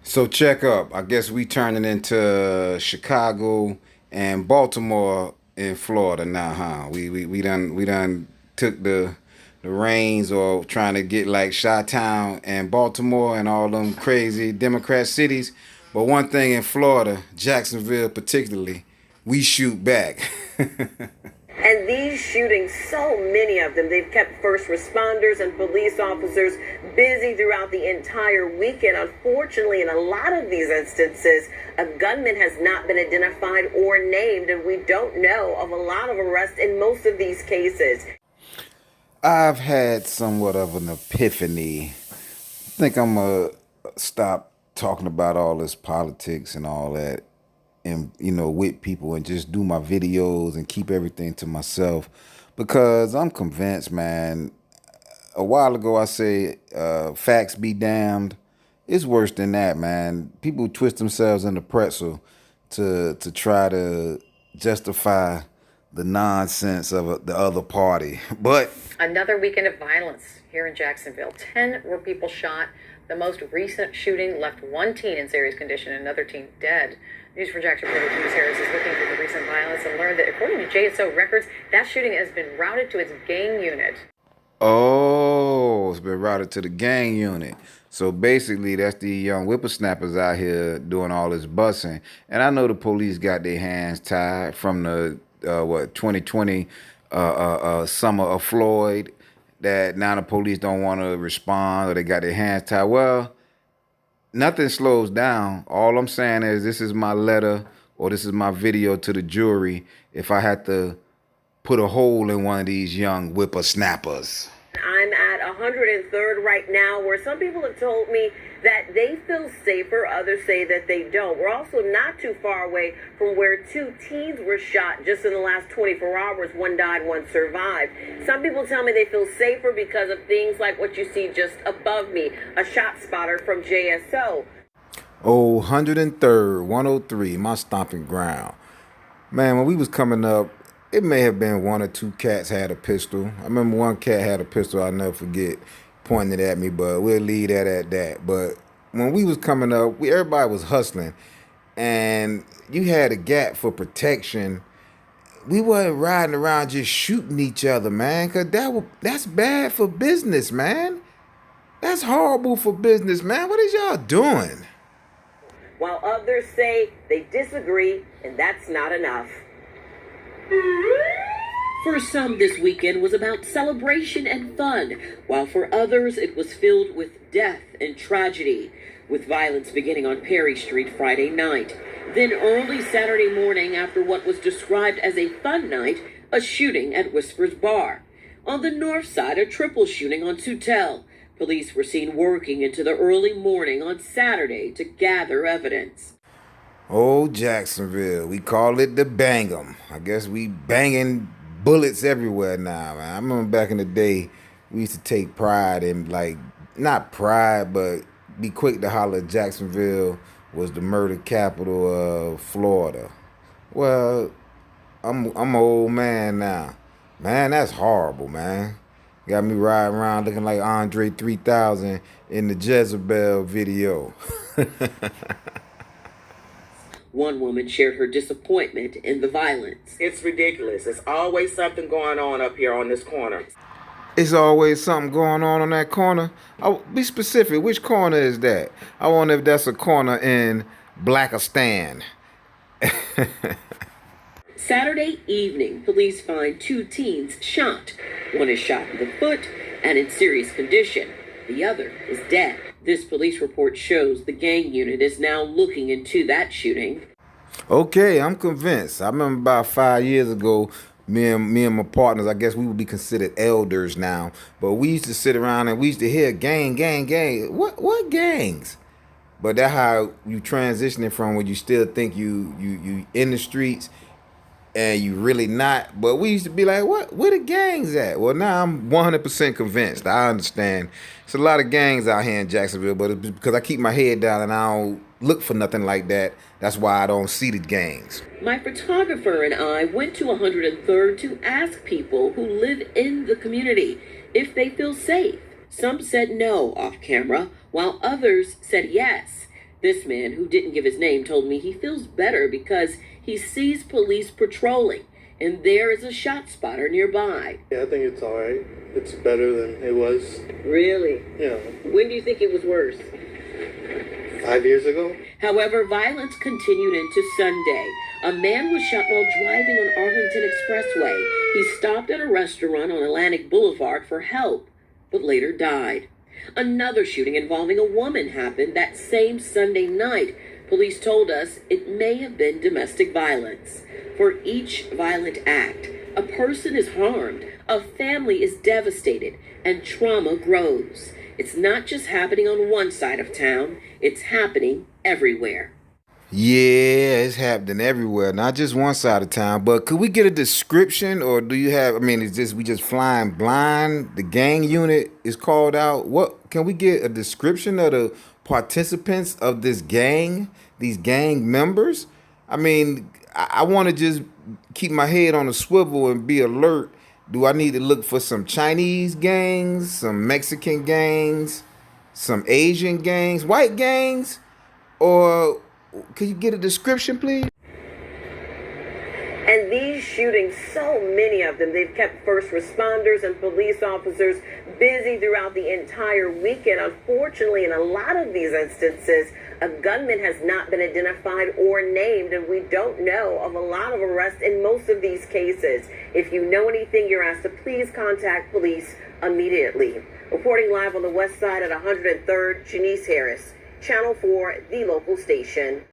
So check up. I guess we turning into Chicago and Baltimore in Florida now, huh? We done took the reins or trying to get like Chi-Town and Baltimore and all them crazy Democrat cities. But one thing in Florida, Jacksonville particularly, we shoot back. And these shootings, so many of them, they've kept first responders and police officers busy throughout the entire weekend. Unfortunately, in a lot of these instances, a gunman has not been identified or named, and we don't know of a lot of arrests in most of these cases. I've had somewhat of an epiphany. I think I'm gonna stop talking about all this politics and all that, and with people, and just do my videos and keep everything to myself, because I'm convinced, man. A while ago, I say, facts be damned. It's worse than that, man. People twist themselves in the pretzel to try to justify the nonsense of the other party. But another weekend of violence here in Jacksonville. 10 were people shot. The most recent shooting left one teen in serious condition and another teen dead. News for Jackson reporter James Harris is looking into the recent violence and learned that according to JSO records, that shooting has been routed to its gang unit. oh, it's been routed to the gang unit. So basically, that's the young whippersnappers out here doing all this bussing. And I know the police got their hands tied from the 2020 summer of Floyd. That now the police don't want to respond, or they got their hands tied. Well, nothing slows down. All I'm saying is this is my letter or this is my video to the jury if I had to put a hole in one of these young whippersnappers. I'm at 103rd right now, where some people have told me that they feel safer. Others say that they don't. We're also not too far away from where two teens were shot just in the last 24 hours. One died, one survived. Some people tell me they feel safer because of things like what you see just above me, a shot spotter from JSO. Oh, 103rd, 103, my stomping ground. Man, when we was coming up, it may have been one or two cats had a pistol. I remember one cat had a pistol, I'll never forget, pointed at me, but we'll leave that at that. But when we was coming up, everybody was hustling, and you had a gap for protection. We wasn't riding around just shooting each other, man, because that's bad for business, man. That's horrible for business, man. What is y'all doing? While others say they disagree, and that's not enough. For some, this weekend was about celebration and fun, while for others, it was filled with death and tragedy, with violence beginning on Perry Street Friday night. Then early Saturday morning, after what was described as a fun night, a shooting at Whispers Bar. On the north side, a triple shooting on Soutel. Police were seen working into the early morning on Saturday to gather evidence. Oh, Jacksonville. We call it the Bang'em. I guess we banging bullets everywhere now, man. I remember back in the day, we used to take pride in, like, not pride, but be quick to holler Jacksonville was the murder capital of Florida. Well, I'm an old man now. Man, that's horrible, man. Got me riding around looking like Andre 3000 in the Jezebel video. One woman shared her disappointment in the violence. It's ridiculous. There's always something going on up here on this corner. It's always something going on that corner. Be specific. Which corner is that? I wonder if that's a corner in Blackistan. Saturday evening, police find two teens shot. One is shot in the foot and in serious condition. The other is dead. This police report shows the gang unit is now looking into that shooting. Okay, I'm convinced. I remember about 5 years ago, me and my partners, I guess we would be considered elders now, but we used to sit around and we used to hear gang, gang, gang. What gangs? But that's how you transitioning from when you still think you in the streets and you really not. But we used to be like, what? Where the gangs at? Well, now I'm 100% convinced. I understand. It's a lot of gangs out here in Jacksonville, but it's because I keep my head down and I don't look for nothing like that. That's why I don't see the gangs. My photographer and I went to 103rd to ask people who live in the community if they feel safe. Some said no off camera, while others said yes. This man, who didn't give his name, told me he feels better because he sees police patrolling, and there is a shot spotter nearby. Yeah, I think it's all right. It's better than it was. Really? Yeah. When do you think it was worse? 5 years ago. However, violence continued into Sunday. A man was shot while driving on Arlington Expressway. He stopped at a restaurant on Atlantic Boulevard for help, but later died. Another shooting involving a woman happened that same Sunday night. Police told us it may have been domestic violence. For each violent act, a person is harmed, a family is devastated, and trauma grows. It's not just happening on one side of town, it's happening everywhere. Yeah, it's happening everywhere, not just one side of town. But could we get a description, or do you have? I mean, is this we just flying blind? The gang unit is called out. What can we get a description of the participants of this gang? These gang members. I mean, I want to just keep my head on a swivel and be alert. Do I need to look for some Chinese gangs, some Mexican gangs, some Asian gangs, white gangs, or could you get a description, please? And these shootings, so many of them, they've kept first responders and police officers busy throughout the entire weekend. Unfortunately, in a lot of these instances, a gunman has not been identified or named, and we don't know of a lot of arrests in most of these cases. If you know anything, you're asked to please contact police immediately. Reporting live on the west side at 103rd, Janice Harris, Channel 4, the local station.